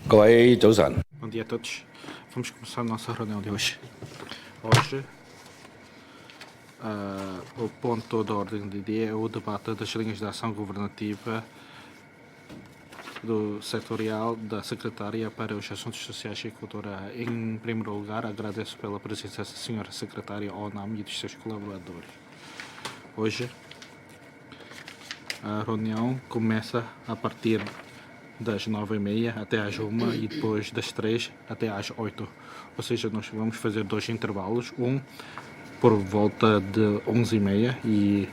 各位早晨。Bom dia a todos. Vamos começar a nossa reunião de hoje. Hoje, o ponto da ordem do dia é o debate das linhas de ação governativa do setorial da Secretária para os Assuntos Sociais e Cultura. Em primeiro lugar, agradeço pela presença da Senhora Secretária ONAM e dos seus colaboradores. Hoje, a reunião começa a partir das 9h30 até às 1 e depois das 3 até às 8. Ou seja, nós vamos fazer dois intervalos, um por volta de 11h30 e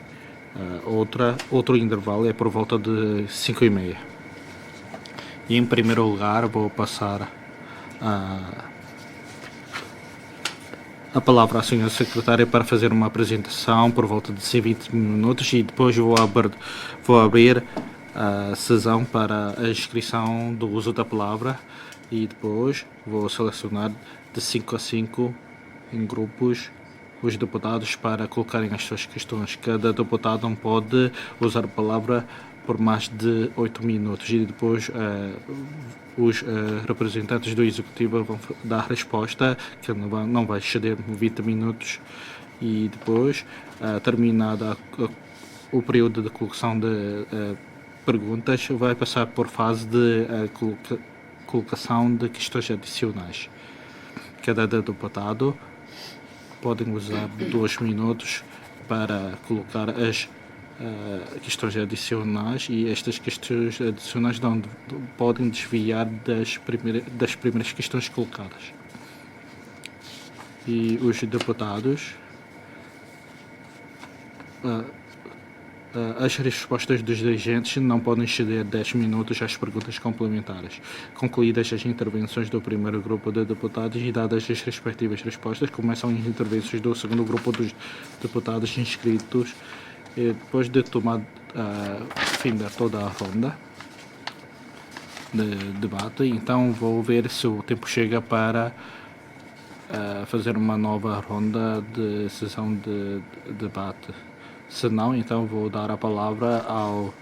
outro intervalo é por volta de 5h30. E em primeiro lugar vou passar a palavra à senhora secretária para fazer uma apresentação por volta de 20 minutos e depois vou abrir a sessão para a inscrição do uso da palavra e depois vou selecionar de 5 a 5 em grupos os deputados para colocarem as suas questões. Cada deputado não pode usar a palavra por mais de 8 minutos e depois os representantes do Executivo vão dar resposta que não vai exceder 20 minutos e depois, terminada o período de colocação de perguntas, vai passar por fase de colocação de questões adicionais. Cada deputado pode usar 2 minutos para colocar as questões adicionais e estas questões adicionais não podem desviar das primeiras questões colocadas. E os deputados as respostas dos dirigentes não podem exceder 10 minutos às perguntas complementares. Concluídas as intervenções do primeiro grupo de deputados e dadas as respectivas respostas, começam as intervenções do segundo grupo dos deputados inscritos. E depois de tomar fim de toda a ronda de debate, então vou ver se o tempo chega para fazer uma nova ronda de sessão de debate. Se não, então vou dar a palavra ao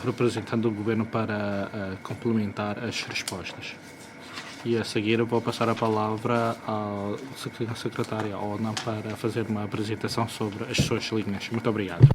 representante do governo para complementar as respostas. E a seguir vou passar a palavra à secretária ONU para fazer uma apresentação sobre as suas linhas. Muito obrigado.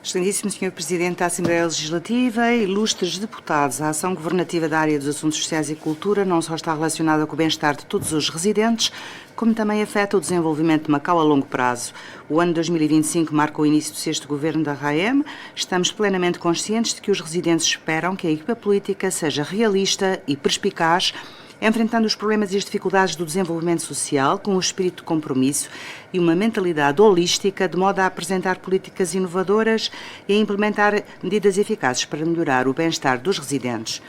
Excelentíssimo Sr. Presidente da Assembleia Legislativa, ilustres deputados, a ação governativa da área dos assuntos sociais e cultura não só está relacionada com o bem-estar de todos os residentes, como também afeta o desenvolvimento de Macau a longo prazo. O ano 2025 marca o início do sexto governo da RAEM. Estamos plenamente conscientes de que os residentes esperam que a equipa política seja realista e perspicaz, enfrentando os problemas e as dificuldades do desenvolvimento social com um espírito de compromisso e uma mentalidade holística, de modo a apresentar políticas inovadoras e a implementar medidas eficazes para melhorar o bem-estar dos residentes.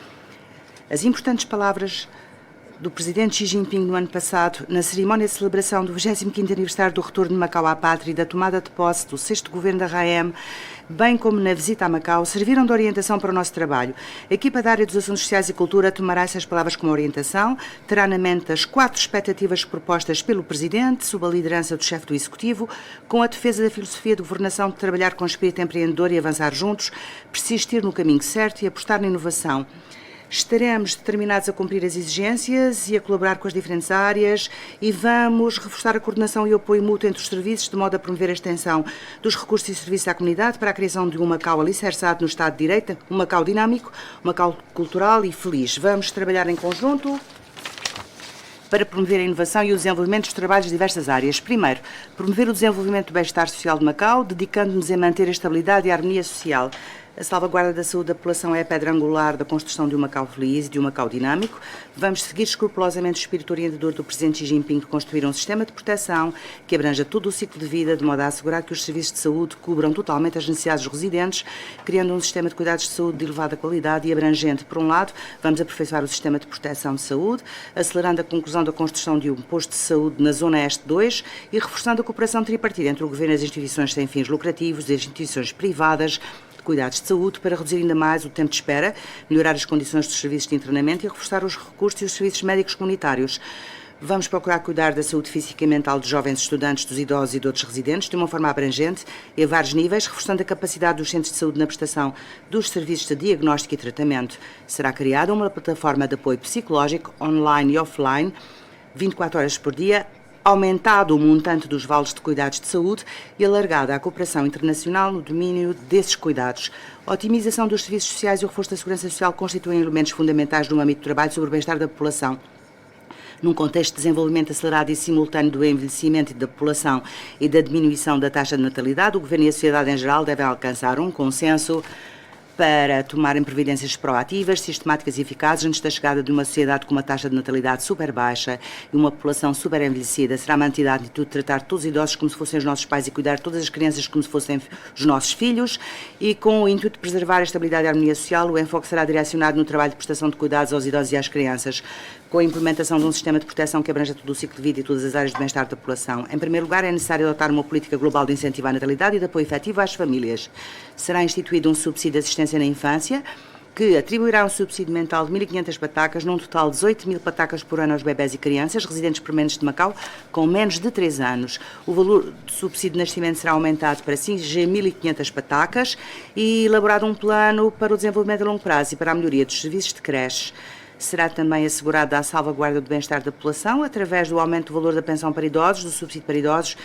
As importantes palavras do Presidente Xi Jinping no ano passado, na cerimónia de celebração do 25º aniversário do retorno de Macau à pátria e da tomada de posse do 6º governo da RAEM, bem como na visita a Macau, serviram de orientação para o nosso trabalho. A equipa da área dos assuntos sociais e cultura tomará essas palavras como orientação, terá na mente as 4 expectativas propostas pelo Presidente, sob a liderança do chefe do Executivo, com a defesa da filosofia de governação de trabalhar com espírito empreendedor e avançar juntos, persistir no caminho certo e apostar na inovação. Estaremos determinados a cumprir as exigências e a colaborar com as diferentes áreas e vamos reforçar a coordenação e o apoio mútuo entre os serviços, de modo a promover a extensão dos recursos e serviços à comunidade para a criação de um Macau alicerçado no Estado de Direito, um Macau dinâmico, um Macau cultural e feliz. Vamos trabalhar em conjunto para promover a inovação e o desenvolvimento dos trabalhos de diversas áreas. Primeiro, promover o desenvolvimento do bem-estar social de Macau, dedicando-nos a manter a estabilidade e a harmonia social. A salvaguarda da saúde da população é a pedra angular da construção de um Macau feliz e de um Macau dinâmico. Vamos seguir escrupulosamente o espírito orientador do Presidente Xi Jinping de construir um sistema de proteção que abranja todo o ciclo de vida, de modo a assegurar que os serviços de saúde cubram totalmente as necessidades dos residentes, criando um sistema de cuidados de saúde de elevada qualidade e abrangente. Por um lado, vamos aperfeiçoar o sistema de proteção de saúde, acelerando a conclusão da construção de um posto de saúde na Zona Este 2 e reforçando a cooperação tripartida entre o Governo e as instituições sem fins lucrativos e as instituições privadas, cuidados de saúde para reduzir ainda mais o tempo de espera, melhorar as condições dos serviços de internamento e reforçar os recursos e os serviços médicos comunitários. Vamos procurar cuidar da saúde física e mental dos jovens estudantes, dos idosos e de outros residentes de uma forma abrangente e a vários níveis, reforçando a capacidade dos centros de saúde na prestação dos serviços de diagnóstico e tratamento. Será criada uma plataforma de apoio psicológico, online e offline, 24 horas por dia, aumentado o montante dos vales de cuidados de saúde e alargada a cooperação internacional no domínio desses cuidados. A otimização dos serviços sociais e o reforço da segurança social constituem elementos fundamentais no âmbito do trabalho sobre o bem-estar da população. Num contexto de desenvolvimento acelerado e simultâneo do envelhecimento da população e da diminuição da taxa de natalidade, o Governo e a sociedade em geral devem alcançar um consenso para tomarem providências proativas, sistemáticas e eficazes antes da chegada de uma sociedade com uma taxa de natalidade super baixa e uma população super envelhecida. Será mantida a atitude de tratar todos os idosos como se fossem os nossos pais e cuidar de todas as crianças como se fossem os nossos filhos, e com o intuito de preservar a estabilidade e a harmonia social, o enfoque será direcionado no trabalho de prestação de cuidados aos idosos e às crianças, com a implementação de um sistema de proteção que abranja todo o ciclo de vida e todas as áreas de bem-estar da população. Em primeiro lugar, é necessário adotar uma política global de incentivo à natalidade e de apoio efetivo às famílias. Será instituído um subsídio de assistência na infância, que atribuirá um subsídio mental de 1.500 patacas, num total de 18.000 patacas por ano aos bebés e crianças residentes permanentes de Macau com menos de 3 anos. O valor do subsídio de nascimento será aumentado para 1.500 patacas e elaborado um plano para o desenvolvimento a longo prazo e para a melhoria dos serviços de creches. Será também assegurada a salvaguarda do bem-estar da população através do aumento do valor da pensão para idosos, do subsídio para idosos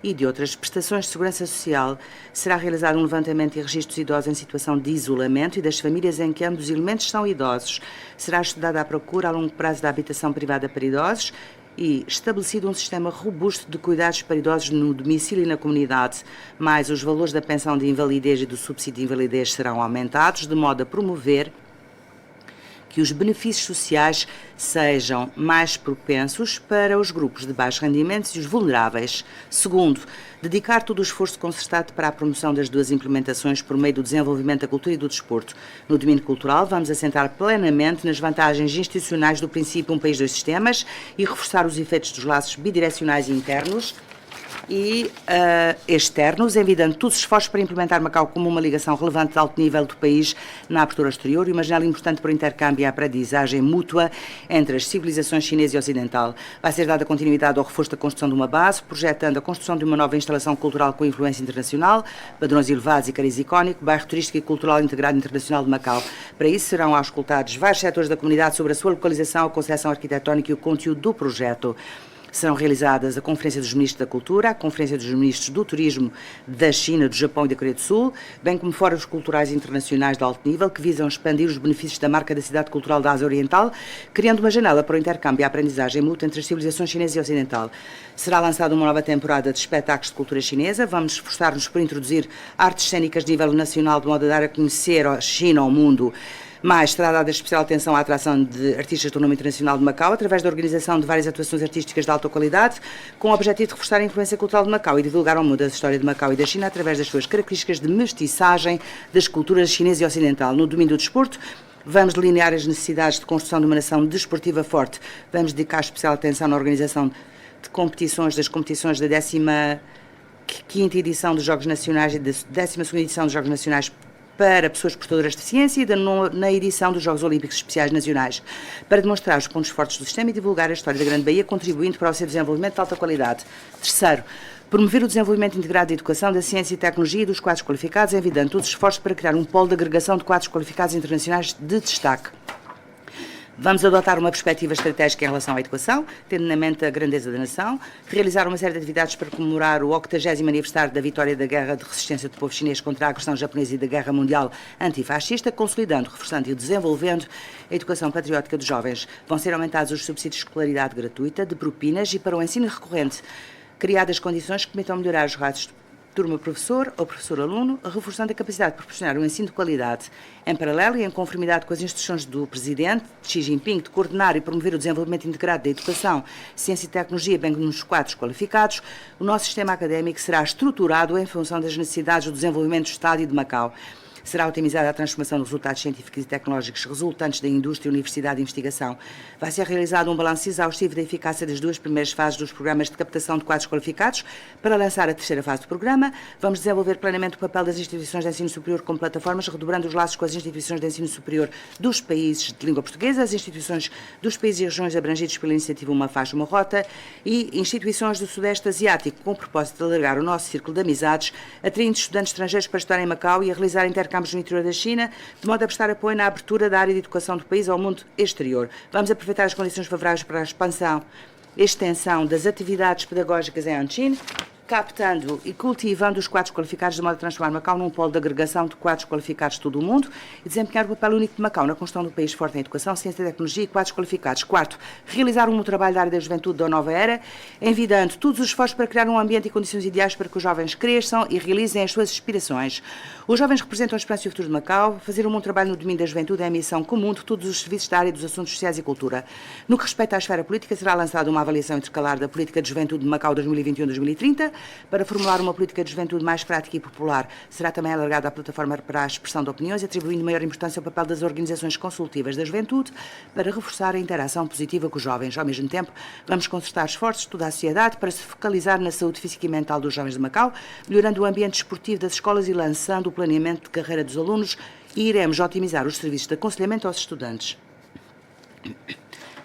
e de outras prestações de segurança social. Será realizado um levantamento e registro dos idosos em situação de isolamento e das famílias em que ambos os elementos são idosos. Será estudada a procura a longo prazo da habitação privada para idosos e estabelecido um sistema robusto de cuidados para idosos no domicílio e na comunidade. Mais os valores da pensão de invalidez e do subsídio de invalidez serão aumentados, de modo a promover que os benefícios sociais sejam mais propensos para os grupos de baixos rendimentos e os vulneráveis. Segundo, dedicar todo o esforço concertado para a promoção das duas implementações por meio do desenvolvimento da cultura e do desporto. No domínio cultural, vamos assentar plenamente nas vantagens institucionais do princípio um país, dois sistemas e reforçar os efeitos dos laços bidirecionais internos e externos, envidando todos os esforços para implementar Macau como uma ligação relevante de alto nível do país na abertura exterior e uma janela importante para o intercâmbio e a aprendizagem mútua entre as civilizações chinesa e ocidental. Vai ser dada continuidade ao reforço da construção de uma base, projetando a construção de uma nova instalação cultural com influência internacional, padrões elevados e cariz icónico, bairro turístico e cultural integrado internacional de Macau. Para isso serão auscultados vários setores da comunidade sobre a sua localização, a concepção arquitetónica e o conteúdo do projeto. Serão realizadas a Conferência dos Ministros da Cultura, a Conferência dos Ministros do Turismo da China, do Japão e da Coreia do Sul, bem como fóruns culturais internacionais de alto nível que visam expandir os benefícios da marca da cidade cultural da Ásia Oriental, criando uma janela para o intercâmbio e a aprendizagem mútua entre as civilizações chinesa e ocidental. Será lançada uma nova temporada de espetáculos de cultura chinesa. Vamos esforçar-nos por introduzir artes cênicas de nível nacional de modo a dar a conhecer a China ao mundo. Mais será dada especial atenção à atração de artistas do nome internacional de Macau, através da organização de várias atuações artísticas de alta qualidade, com o objetivo de reforçar a influência cultural de Macau e divulgar ao mundo a história de Macau e da China através das suas características de mestiçagem das culturas chinesa e ocidental. No domínio do desporto, vamos delinear as necessidades de construção de uma nação desportiva forte. Vamos dedicar especial atenção na organização de competições, das competições da 15ª edição dos Jogos Nacionais e da 12ª edição dos Jogos Nacionais para pessoas portadoras de deficiência e na edição dos Jogos Olímpicos Especiais Nacionais, para demonstrar os pontos fortes do sistema e divulgar a história da Grande Baía, contribuindo para o seu desenvolvimento de alta qualidade. Terceiro, promover o desenvolvimento integrado da educação, da ciência e tecnologia e dos quadros qualificados, envidando todos os esforços para criar um polo de agregação de quadros qualificados internacionais de destaque. Vamos adotar uma perspectiva estratégica em relação à educação, tendo na mente a grandeza da nação, realizar uma série de atividades para comemorar o 80º aniversário da vitória da Guerra de Resistência do povo chinês contra a agressão japonesa e da Guerra Mundial Antifascista, consolidando, reforçando e desenvolvendo a educação patriótica dos jovens. Vão ser aumentados os subsídios de escolaridade gratuita, de propinas e para o ensino recorrente, criadas condições que permitam melhorar os ratos turma-professor ou professor-aluno, reforçando a capacidade de proporcionar um ensino de qualidade. Em paralelo e em conformidade com as instruções do Presidente Xi Jinping de coordenar e promover o desenvolvimento integrado da educação, ciência e tecnologia, bem como nos quadros qualificados, o nosso sistema académico será estruturado em função das necessidades do desenvolvimento do Estado e de Macau. Será otimizada a transformação dos resultados científicos e tecnológicos resultantes da indústria, universidade e investigação. Vai ser realizado um balanço exaustivo da eficácia das 2 primeiras fases dos programas de captação de quadros qualificados para lançar a 3ª fase do programa. Vamos desenvolver plenamente o papel das instituições de ensino superior como plataformas, redobrando os laços com as instituições de ensino superior dos países de língua portuguesa, as instituições dos países e regiões abrangidos pela iniciativa Uma Faixa, Uma Rota e instituições do Sudeste Asiático, com o propósito de alargar o nosso círculo de amizades, atraindo estudantes estrangeiros para estudar em Macau e a realizar intercâmbios no interior da China, de modo a prestar apoio na abertura da área de educação do país ao mundo exterior. Vamos aproveitar as condições favoráveis para a expansão e extensão das atividades pedagógicas em Anqing, captando e cultivando os quadros qualificados de modo a transformar Macau num polo de agregação de quadros qualificados de todo o mundo e desempenhar o papel único de Macau na construção do país forte em educação, ciência, tecnologia e quadros qualificados. Quarto, realizar um trabalho da área da juventude da nova era, envidando todos os esforços para criar um ambiente e condições ideais para que os jovens cresçam e realizem as suas aspirações. Os jovens representam a esperança e o futuro de Macau. Fazer um bom trabalho no domínio da juventude é a missão comum de todos os serviços da área dos assuntos sociais e cultura. No que respeita à esfera política, será lançada uma avaliação intercalar da política de juventude de Macau 2021-2030, para formular uma política de juventude mais prática e popular. Será também alargada a plataforma para a expressão de opiniões, atribuindo maior importância ao papel das organizações consultivas da juventude para reforçar a interação positiva com os jovens. Ao mesmo tempo, vamos concertar esforços de toda a sociedade para se focalizar na saúde física e mental dos jovens de Macau, melhorando o ambiente esportivo das escolas e lançando o planeamento de carreira dos alunos, e iremos otimizar os serviços de aconselhamento aos estudantes.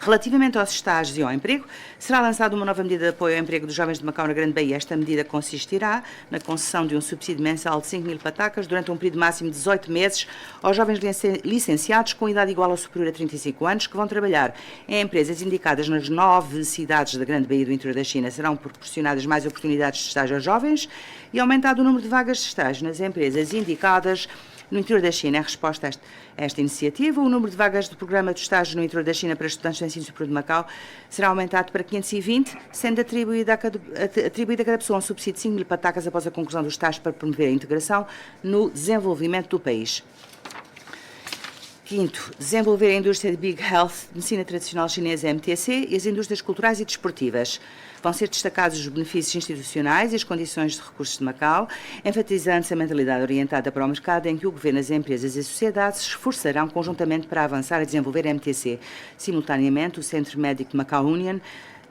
Relativamente aos estágios e ao emprego, será lançada uma nova medida de apoio ao emprego dos jovens de Macau na Grande Baía. Esta medida consistirá na concessão de um subsídio mensal de 5.000 patacas durante um período máximo de 18 meses aos jovens licenciados com idade igual ou superior a 35 anos que vão trabalhar em empresas indicadas nas 9 cidades da Grande Baía do interior da China. Serão proporcionadas mais oportunidades de estágio aos jovens e aumentado o número de vagas de estágio nas empresas indicadas no interior da China. Em resposta a esta iniciativa, o número de vagas do programa de estágio no interior da China para estudantes de ensino superior de Macau será aumentado para 520, sendo atribuído a cada pessoa um subsídio de 5.000 patacas após a conclusão do estágio para promover a integração no desenvolvimento do país. Quinto, desenvolver a indústria de Big Health, medicina tradicional chinesa MTC e as indústrias culturais e desportivas. Vão ser destacados os benefícios institucionais e as condições de recursos de Macau, enfatizando-se a mentalidade orientada para o mercado em que o governo, as empresas e a sociedade se esforçarão conjuntamente para avançar e desenvolver a MTC. Simultaneamente, o Centro Médico de Macau Union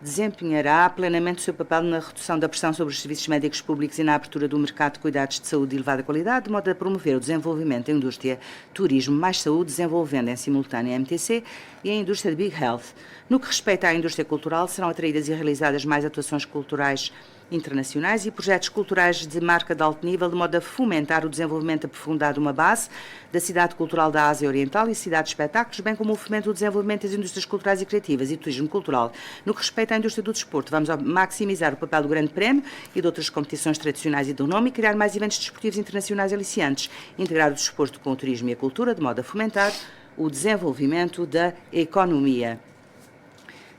desempenhará plenamente o seu papel na redução da pressão sobre os serviços médicos públicos e na abertura do mercado de cuidados de saúde de elevada qualidade, de modo a promover o desenvolvimento da indústria turismo mais saúde, desenvolvendo em simultâneo a MTC e a indústria de Big Health. No que respeita à indústria cultural, serão atraídas e realizadas mais atuações culturais internacionais e projetos culturais de marca de alto nível, de modo a fomentar o desenvolvimento aprofundado de uma base da cidade cultural da Ásia Oriental e cidade de espetáculos, bem como o fomento do desenvolvimento das indústrias culturais e criativas e turismo cultural. No que respeita à indústria do desporto, vamos maximizar o papel do Grande Prémio e de outras competições tradicionais e do nome e criar mais eventos desportivos internacionais aliciantes, integrar o desporto com o turismo e a cultura, de modo a fomentar o desenvolvimento da economia.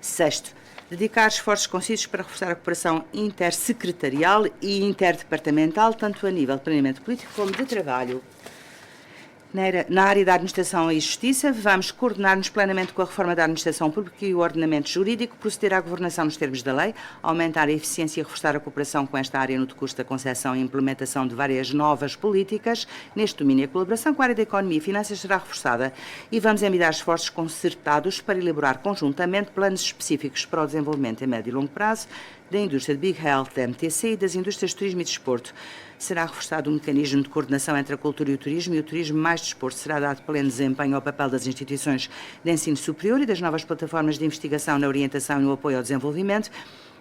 Sexto, dedicar esforços concisos para reforçar a cooperação intersecretarial e interdepartamental, tanto a nível de planeamento político como de trabalho. Na área da administração e justiça, vamos coordenar-nos plenamente com a reforma da administração pública e o ordenamento jurídico, proceder à governação nos termos da lei, aumentar a eficiência e reforçar a cooperação com esta área no decurso da concepção e implementação de várias novas políticas. Neste domínio, a colaboração com a área da economia e finanças será reforçada e vamos envidar esforços concertados para elaborar conjuntamente planos específicos para o desenvolvimento a médio e longo prazo da indústria de Big Health, da MTC e das indústrias de turismo e desporto. Será reforçado um mecanismo de coordenação entre a cultura e o turismo mais desporto. Será dado pleno desempenho ao papel das instituições de ensino superior e das novas plataformas de investigação na orientação e no apoio ao desenvolvimento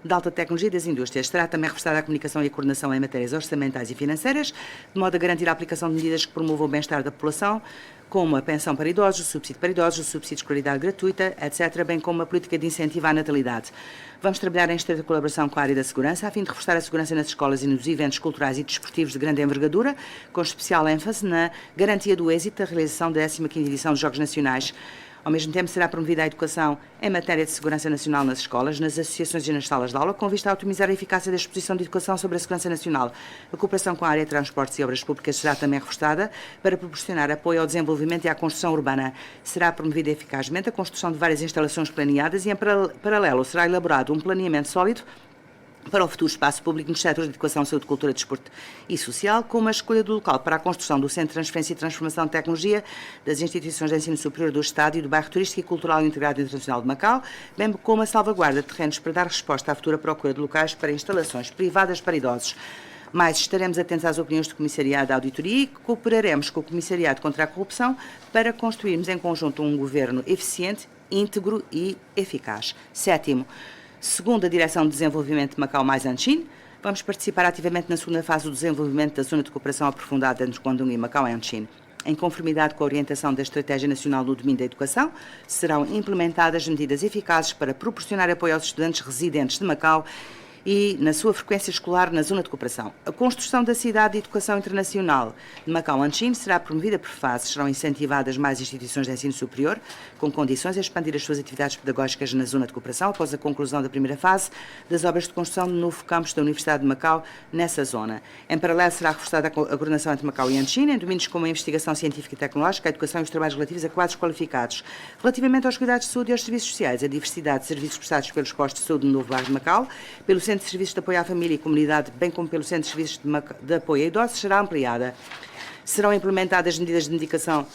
de alta tecnologia das indústrias. Será também reforçada a comunicação e a coordenação em matérias orçamentais e financeiras, de modo a garantir a aplicação de medidas que promovam o bem-estar da população, como a pensão para idosos, o subsídio para idosos, o subsídio de escolaridade gratuita, etc., bem como a política de incentivo à natalidade. Vamos trabalhar em estreita colaboração com a área da segurança, a fim de reforçar a segurança nas escolas e nos eventos culturais e desportivos de grande envergadura, com especial ênfase na garantia do êxito da realização da 15ª edição dos Jogos Nacionais. Ao mesmo tempo, será promovida a educação em matéria de segurança nacional nas escolas, nas associações e nas salas de aula, com vista a otimizar a eficácia da exposição de educação sobre a segurança nacional. A cooperação com a área de transportes e obras públicas será também reforçada para proporcionar apoio ao desenvolvimento e à construção urbana. Será promovida eficazmente a construção de várias instalações planeadas e, em paralelo, será elaborado um planeamento sólido para o futuro espaço público nos setores de educação, saúde, cultura, desporto e social, como a escolha do local para a construção do Centro de Transferência e Transformação de Tecnologia das instituições de ensino superior do Estado e do bairro turístico e cultural integrado internacional de Macau, bem como a salvaguarda de terrenos para dar resposta à futura procura de locais para instalações privadas para idosos. Mais estaremos atentos às opiniões do Comissariado da Auditoria e cooperaremos com o Comissariado contra a Corrupção para construirmos em conjunto um governo eficiente, íntegro e eficaz. Sétimo, segundo a Direção de Desenvolvimento de Macau mais Anqin, vamos participar ativamente na segunda fase do desenvolvimento da Zona de Cooperação Aprofundada entre Guangdong e Macau e Anqin. Em conformidade com a orientação da Estratégia Nacional no domínio da educação, serão implementadas medidas eficazes para proporcionar apoio aos estudantes residentes de Macau e na sua frequência escolar na zona de cooperação. A construção da cidade de educação internacional de Macau-Anqin será promovida por fases. Serão incentivadas mais instituições de ensino superior, com condições a expandir as suas atividades pedagógicas na zona de cooperação, após a conclusão da primeira fase das obras de construção do novo campus da Universidade de Macau nessa zona. Em paralelo, será reforçada a coordenação entre Macau e Anqin, em domínios como a investigação científica e tecnológica, a educação e os trabalhos relativos a quadros qualificados. Relativamente aos cuidados de saúde e aos serviços sociais, a diversidade de serviços prestados pelos postos de saúde no novo bairro de Macau, pelo Centro de Serviços de Apoio à Família e Comunidade, bem como pelo Centro de Serviços de Apoio a Idosos, será ampliada. Serão implementadas medidas de medicação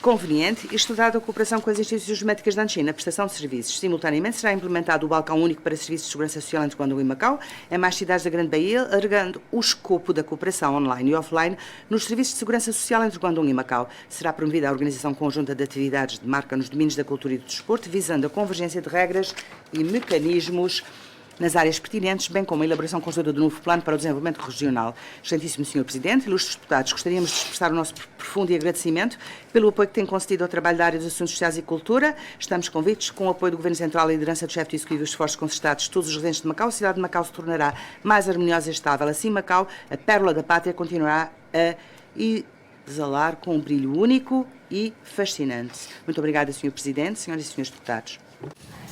conveniente e estudada a cooperação com as instituições médicas da Anqin na prestação de serviços. Simultaneamente, será implementado o balcão único para serviços de segurança social entre Guangdong e Macau, em mais cidades da Grande Bahia, alargando o escopo da cooperação online e offline nos serviços de segurança social entre Guangdong e Macau. Será promovida a organização conjunta de atividades de marca nos domínios da cultura e do desporto, visando a convergência de regras e mecanismos nas áreas pertinentes, bem como a elaboração conjunta do novo plano para o desenvolvimento regional. Excelentíssimo Sr. Presidente, ilustres deputados, gostaríamos de expressar o nosso profundo agradecimento pelo apoio que tem concedido ao trabalho da área dos assuntos sociais e cultura. Estamos convictos que com o apoio do Governo Central e a liderança do chefe de executivo e os esforços concertados de todos os residentes de Macau, a cidade de Macau se tornará mais harmoniosa e estável. Assim, Macau, a pérola da pátria, continuará a exalar com um brilho único e fascinante. Muito obrigada, Sr. Presidente, senhoras e senhores deputados.